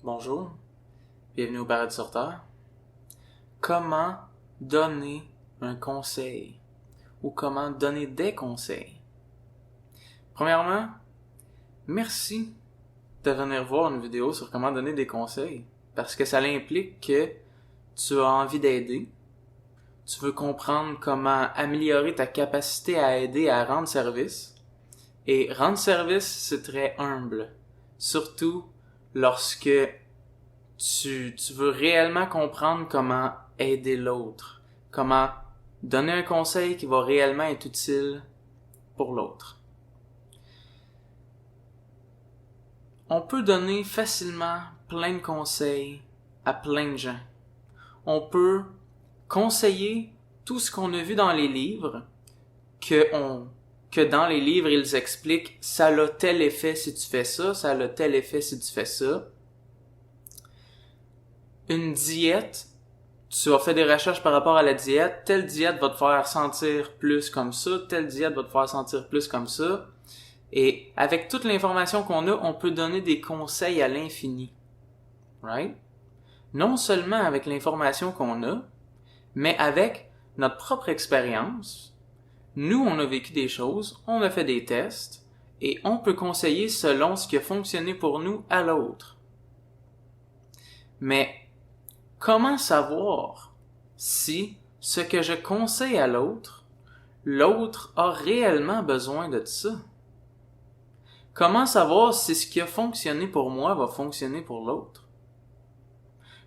Bonjour, bienvenue au Paradis sur Terre. Comment donner un conseil ou comment donner des conseils? Premièrement, merci de venir voir une vidéo sur comment donner des conseils parce que ça implique que tu as envie d'aider, tu veux comprendre comment améliorer ta capacité à aider, à rendre service. Et rendre service, c'est très humble, surtout lorsque tu veux réellement comprendre comment aider l'autre, comment donner un conseil qui va réellement être utile pour l'autre. On peut donner facilement plein de conseils à plein de gens. On peut conseiller tout ce qu'on a vu dans les livres, que dans les livres ils expliquent ça a tel effet si tu fais ça, ça a tel effet si tu fais ça. Une diète, tu as fait des recherches par rapport à la diète, telle diète va te faire sentir plus comme ça, telle diète va te faire sentir plus comme ça. Et avec toute l'information qu'on a, on peut donner des conseils à l'infini. Right? Non seulement avec l'information qu'on a, mais avec notre propre expérience. Nous, on a vécu des choses, on a fait des tests, et on peut conseiller selon ce qui a fonctionné pour nous à l'autre. Mais comment savoir si ce que je conseille à l'autre a réellement besoin de ça? Comment savoir si ce qui a fonctionné pour moi va fonctionner pour l'autre?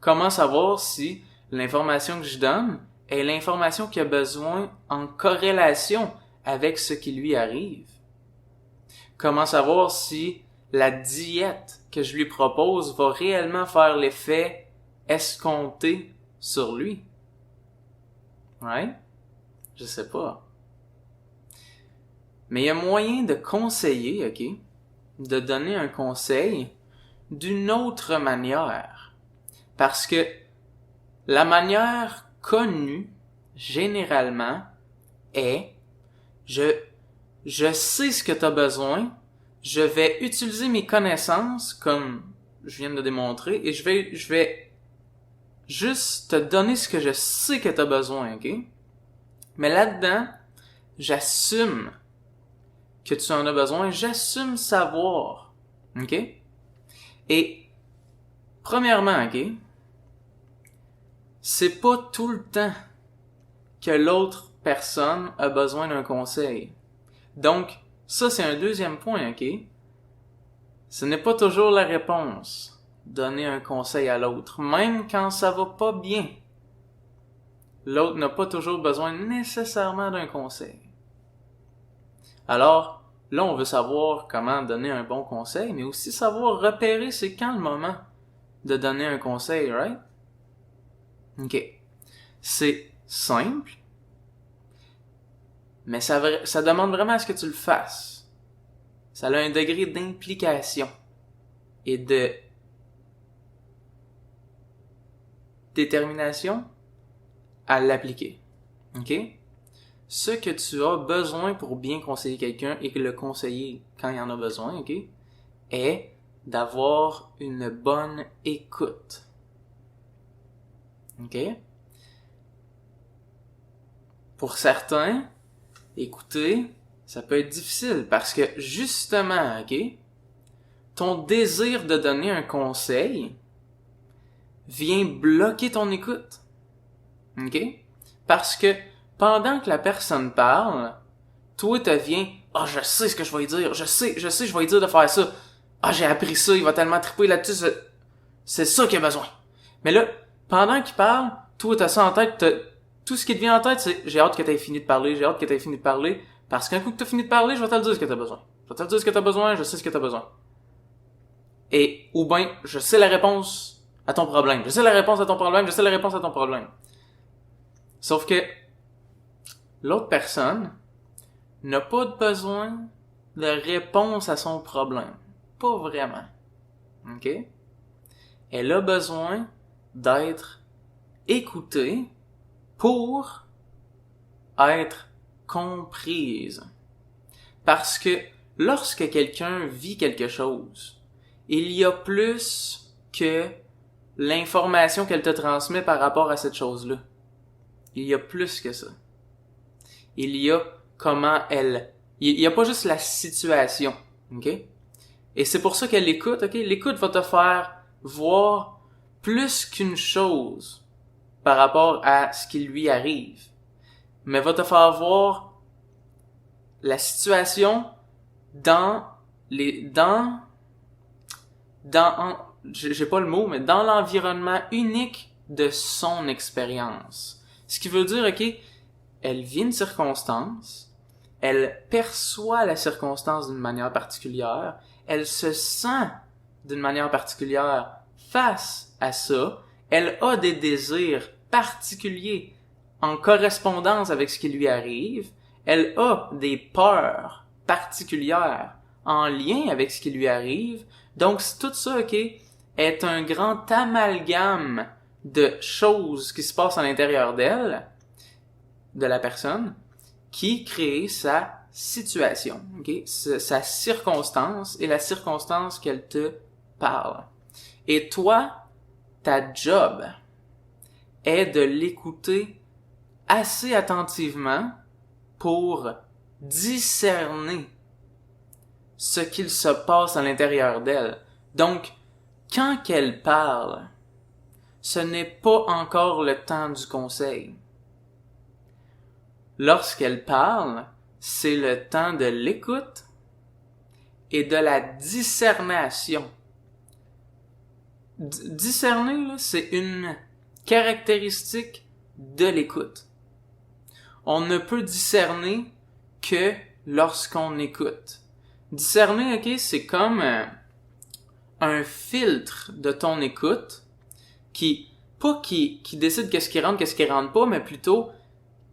Comment savoir si l'information que je donne est l'information qui a besoin en corrélation avec ce qui lui arrive? Comment savoir si la diète que je lui propose va réellement faire l'effet escompté sur lui? Right? Je sais pas. Mais il y a moyen de conseiller, ok? De donner un conseil d'une autre manière. Parce que la manière connue, généralement, est je sais ce que tu as besoin, je vais utiliser mes connaissances, comme je viens de démontrer, et je vais juste te donner ce que je sais que tu as besoin, ok? Mais là-dedans, j'assume que tu en as besoin, j'assume savoir, ok? Et, premièrement, ok? C'est pas tout le temps que l'autre personne a besoin d'un conseil. Donc, ça c'est un deuxième point, ok? Ce n'est pas toujours la réponse, donner un conseil à l'autre, même quand ça va pas bien. L'autre n'a pas toujours besoin nécessairement d'un conseil. Alors, là on veut savoir comment donner un bon conseil, mais aussi savoir repérer c'est quand le moment de donner un conseil, right? Ok. C'est simple, mais ça demande vraiment à ce que tu le fasses. Ça a un degré d'implication et de détermination à l'appliquer. Ok? Ce que tu as besoin pour bien conseiller quelqu'un et que le conseiller quand il en a besoin, ok? Est d'avoir une bonne écoute. Ok? Pour certains, écouter, ça peut être difficile parce que justement, ok, ton désir de donner un conseil vient bloquer ton écoute. Ok? Parce que pendant que la personne parle, toi tu viens, je sais ce que je vais lui dire, je sais, je vais lui dire de faire ça. J'ai appris ça, il va tellement triper là-dessus, c'est ça qu'il a besoin. Mais là, pendant qu'il parle, toi t'as ça en tête, tout ce qui te vient en tête, c'est j'ai hâte que t'aies fini de parler, parce qu'un coup que t'as fini de parler, je vais te le dire ce que t'as besoin. Je vais te le dire ce que t'as besoin, je sais ce que t'as besoin. Et, ou bien, je sais la réponse à ton problème. Je sais la réponse à ton problème. Sauf que, l'autre personne n'a pas besoin de réponse à son problème. Pas vraiment. Ok? Elle a besoin d'être écoutée pour être comprise. Parce que lorsque quelqu'un vit quelque chose, il y a plus que l'information qu'elle te transmet par rapport à cette chose-là. Il y a plus que ça. Il y a comment elle... Il y a pas juste la situation, ok? Et c'est pour ça que l'écoute, ok? L'écoute va te faire voir plus qu'une chose par rapport à ce qui lui arrive. Mais va te faire voir la situation j'ai pas le mot, mais dans l'environnement unique de son expérience. Ce qui veut dire, ok, elle vit une circonstance, elle perçoit la circonstance d'une manière particulière, elle se sent d'une manière particulière face à ça, elle a des désirs particuliers en correspondance avec ce qui lui arrive, elle a des peurs particulières en lien avec ce qui lui arrive, donc tout ça, ok, est un grand amalgame de choses qui se passent à l'intérieur d'elle, de la personne, qui crée sa situation, okay? Sa circonstance et la circonstance qu'elle te parle. Et toi, ta job est de l'écouter assez attentivement pour discerner ce qu'il se passe à l'intérieur d'elle. Donc, quand qu'elle parle, ce n'est pas encore le temps du conseil. Lorsqu'elle parle, c'est le temps de l'écoute et de la discernation. Discerner, là, c'est une caractéristique de l'écoute. On ne peut discerner que lorsqu'on écoute. Discerner, ok, c'est comme un filtre de ton écoute qui décide qu'est-ce qui rentre pas, mais plutôt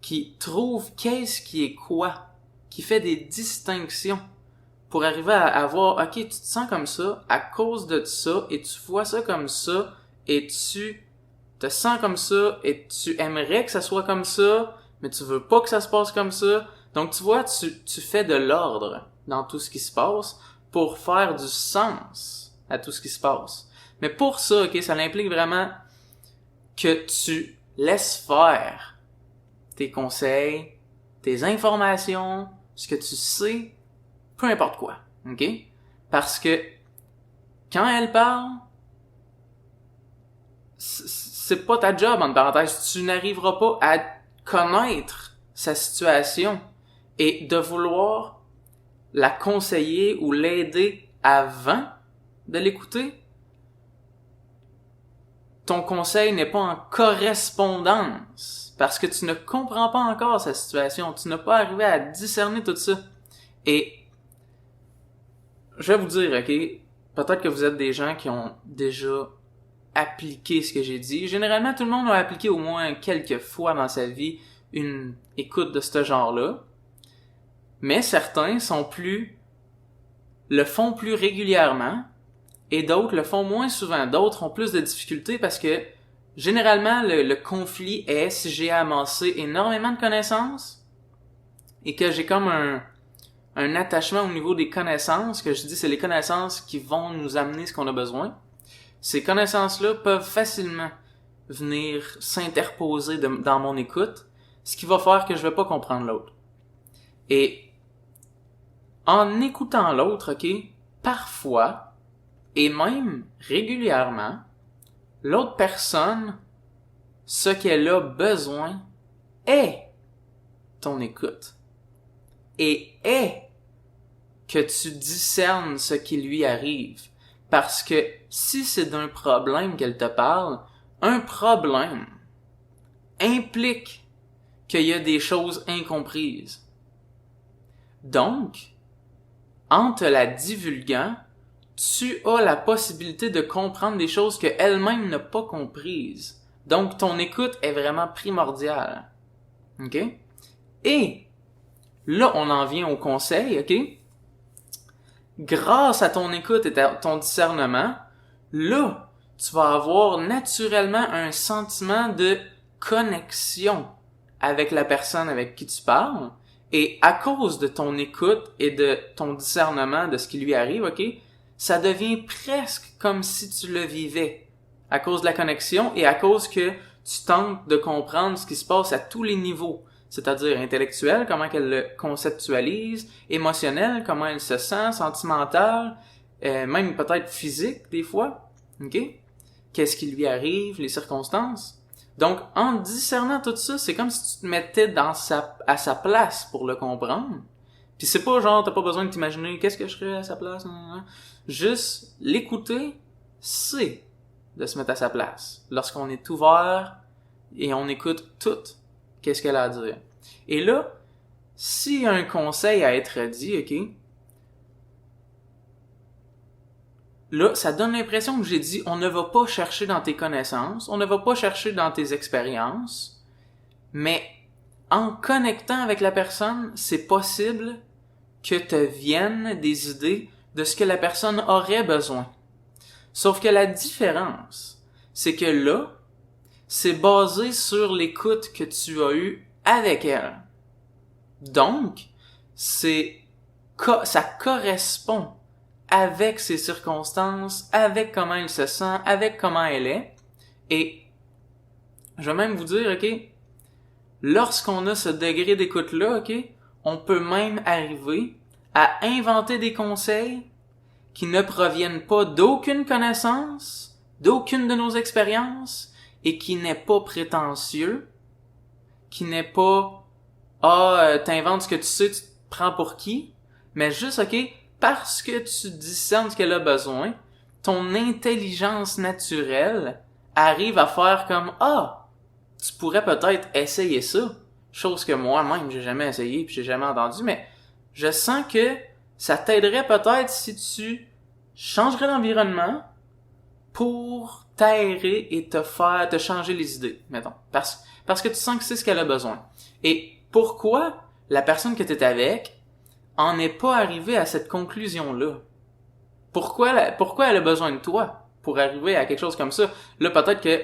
qui trouve qu'est-ce qui est quoi, qui fait des distinctions pour arriver à voir, ok, tu te sens comme ça à cause de ça, et tu vois ça comme ça, et tu te sens comme ça, et tu aimerais que ça soit comme ça, mais tu veux pas que ça se passe comme ça. Donc tu vois, tu fais de l'ordre dans tout ce qui se passe pour faire du sens à tout ce qui se passe. Mais pour ça, ok, ça implique vraiment que tu laisses faire tes conseils, tes informations, ce que tu sais, peu importe quoi, ok? Parce que quand elle parle, c'est pas ta job, entre parenthèses. Tu n'arriveras pas à connaître sa situation et de vouloir la conseiller ou l'aider avant de l'écouter. Ton conseil n'est pas en correspondance parce que tu ne comprends pas encore sa situation. Tu n'as pas arrivé à discerner tout ça. Et je vais vous dire, ok, peut-être que vous êtes des gens qui ont déjà appliqué ce que j'ai dit. Généralement, tout le monde a appliqué au moins quelques fois dans sa vie une écoute de ce genre-là. Mais certains le font plus régulièrement et d'autres le font moins souvent. D'autres ont plus de difficultés parce que généralement, le conflit est si j'ai amassé énormément de connaissances et que j'ai comme un attachement au niveau des connaissances, que je dis c'est les connaissances qui vont nous amener ce qu'on a besoin. Ces connaissances-là peuvent facilement venir s'interposer dans mon écoute, ce qui va faire que je vais pas comprendre l'autre. Et en écoutant l'autre, ok, parfois, et même régulièrement, l'autre personne, ce qu'elle a besoin est ton écoute. Et est que tu discernes ce qui lui arrive. Parce que si c'est d'un problème qu'elle te parle, un problème implique qu'il y a des choses incomprises. Donc, en te la divulguant, tu as la possibilité de comprendre des choses qu'elle-même n'a pas comprises. Donc, ton écoute est vraiment primordiale. OK? Et là, on en vient au conseil, OK? Grâce à ton écoute et à ton discernement, là, tu vas avoir naturellement un sentiment de connexion avec la personne avec qui tu parles. Et à cause de ton écoute et de ton discernement de ce qui lui arrive, ok, ça devient presque comme si tu le vivais à cause de la connexion et à cause que tu tentes de comprendre ce qui se passe à tous les niveaux, c'est-à-dire intellectuel, comment qu'elle le conceptualise, émotionnel, comment elle se sent, sentimental, même peut-être physique des fois, ok? Qu'est-ce qui lui arrive, les circonstances. Donc, en discernant tout ça, c'est comme si tu te mettais à sa place pour le comprendre. Puis c'est pas genre, t'as pas besoin de t'imaginer qu'est-ce que je ferais à sa place, non. Juste l'écouter, c'est de se mettre à sa place. Lorsqu'on est ouvert et on écoute tout, qu'est-ce qu'elle a à dire. Et là, s'il y a un conseil à être dit, ok, là, ça donne l'impression que j'ai dit, on ne va pas chercher dans tes connaissances, on ne va pas chercher dans tes expériences, mais en connectant avec la personne, c'est possible que te viennent des idées de ce que la personne aurait besoin. Sauf que la différence, c'est que là, c'est basé sur l'écoute que tu as eue avec elle. Donc, ça correspond avec ses circonstances, avec comment elle se sent, avec comment elle est. Et je vais même vous dire, ok, lorsqu'on a ce degré d'écoute-là, ok, on peut même arriver à inventer des conseils qui ne proviennent pas d'aucune connaissance, d'aucune de nos expériences, et qui n'est pas prétentieux, qui n'est pas t'inventes ce que tu sais, tu te prends pour qui, mais juste, ok, parce que tu discernes ce qu'elle a besoin, ton intelligence naturelle arrive à faire comme tu pourrais peut-être essayer ça, chose que moi-même j'ai jamais essayé puis j'ai jamais entendu, mais je sens que ça t'aiderait peut-être si tu changerais l'environnement pour t'aérer et te changer les idées, mettons. Parce que tu sens que c'est ce qu'elle a besoin. Et pourquoi la personne que tu es avec en est pas arrivée à cette conclusion-là? Pourquoi elle a besoin de toi pour arriver à quelque chose comme ça? Là, peut-être que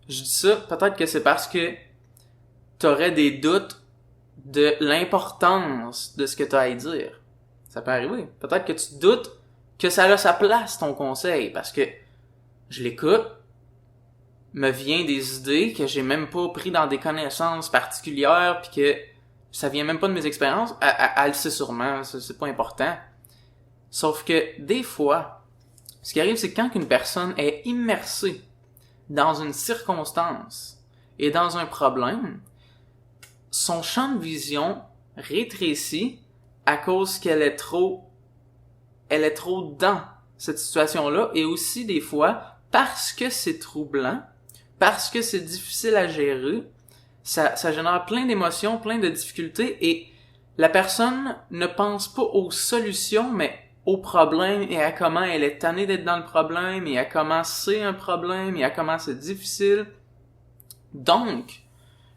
je dis ça, peut-être que c'est parce que t'aurais des doutes de l'importance de ce que t'as à y dire. Ça peut arriver. Peut-être que tu doutes que ça a sa place, ton conseil, parce que je l'écoute, me vient des idées que j'ai même pas pris dans des connaissances particulières, puis que ça vient même pas de mes expériences. Elle le sait sûrement, c'est pas important. Sauf que des fois, ce qui arrive, c'est que quand une personne est immersée dans une circonstance et dans un problème, son champ de vision rétrécit à cause qu'elle est trop dans cette situation-là, et aussi des fois parce que c'est troublant, parce que c'est difficile à gérer, ça génère plein d'émotions, plein de difficultés, et la personne ne pense pas aux solutions, mais au problème et à comment elle est tannée d'être dans le problème et à comment c'est un problème et à comment c'est difficile. Donc,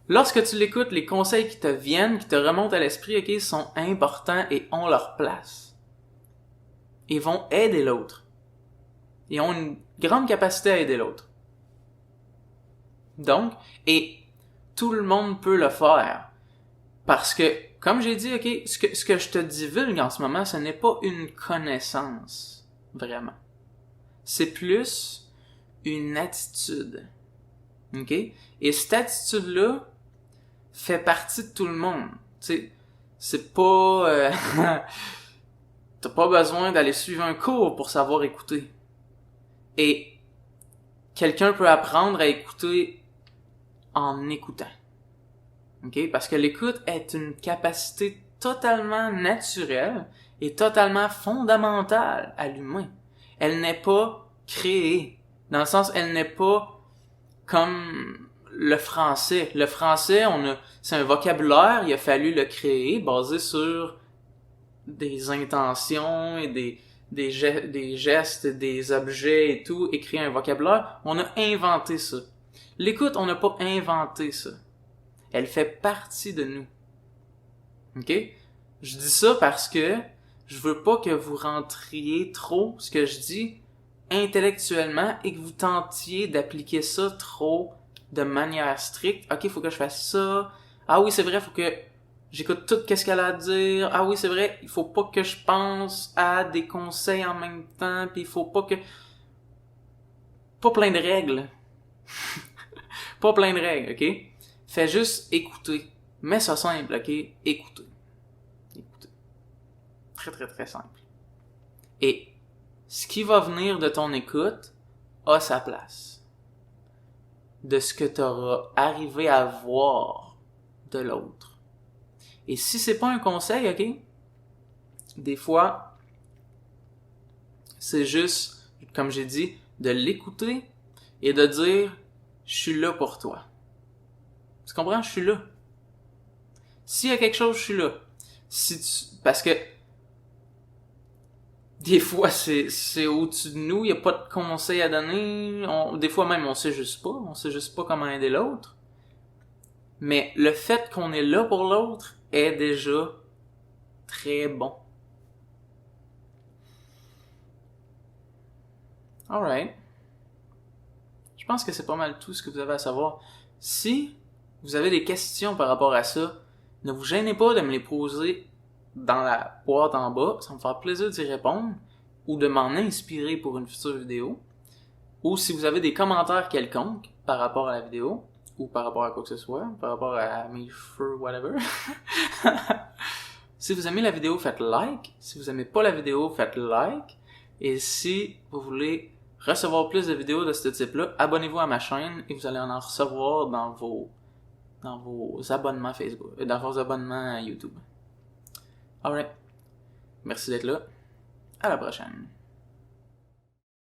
lorsque tu l'écoutes, les conseils qui te viennent, qui te remontent à l'esprit, ok, sont importants et ont leur place. Et vont aider l'autre. Et ont une grande capacité à aider l'autre. Donc, et tout le monde peut le faire. Parce que, comme j'ai dit, ok, ce que je te divulgue en ce moment, ce n'est pas une connaissance, vraiment. C'est plus une attitude. Ok? Et cette attitude-là fait partie de tout le monde. Tu sais, c'est pas... t'as pas besoin d'aller suivre un cours pour savoir écouter. Et quelqu'un peut apprendre à écouter en écoutant. Okay? Parce que l'écoute est une capacité totalement naturelle et totalement fondamentale à l'humain. Elle n'est pas créée. Dans le sens, elle n'est pas comme le français. Le français, c'est un vocabulaire, il a fallu le créer basé sur des intentions et des gestes, des objets et tout, et créer un vocabulaire. On a inventé ça. L'écoute, on n'a pas inventé ça. Elle fait partie de nous. OK? Je dis ça parce que je veux pas que vous rentriez trop ce que je dis intellectuellement et que vous tentiez d'appliquer ça trop de manière stricte. OK, faut que je fasse ça. Ah oui, c'est vrai, faut que J'écoute tout ce qu'elle a à dire. Ah oui, c'est vrai, il faut pas que je pense à des conseils en même temps, puis il faut pas que... Pas plein de règles. Pas plein de règles, ok? Fais juste écouter. Mets ça simple, ok? Écouter. Écouter. Très, très, très simple. Et ce qui va venir de ton écoute a sa place. De ce que tu auras arrivé à voir de l'autre. Et si c'est pas un conseil, ok? Des fois, c'est juste, comme j'ai dit, de l'écouter et de dire « Je suis là pour toi ». Tu comprends? Je suis là. S'il y a quelque chose, je suis là. Parce que des fois, c'est au-dessus de nous, il n'y a pas de conseils à donner. Des fois même, on sait juste pas. On sait juste pas comment aider l'autre. Mais le fait qu'on est là pour l'autre est déjà très bon. Alright. Je pense que c'est pas mal tout ce que vous avez à savoir. Si vous avez des questions par rapport à ça, ne vous gênez pas de me les poser dans la boîte en bas. Ça me fera plaisir d'y répondre ou de m'en inspirer pour une future vidéo. Ou si vous avez des commentaires quelconques par rapport à la vidéo ou par rapport à quoi que ce soit, par rapport à mes cheveux, whatever. Si vous aimez la vidéo, faites like. Si vous aimez pas la vidéo, faites like. Et si vous voulez recevoir plus de vidéos de ce type-là, abonnez-vous à ma chaîne et vous allez en recevoir dans vos abonnements Facebook, dans vos abonnements YouTube. Alright. Merci d'être là. À la prochaine.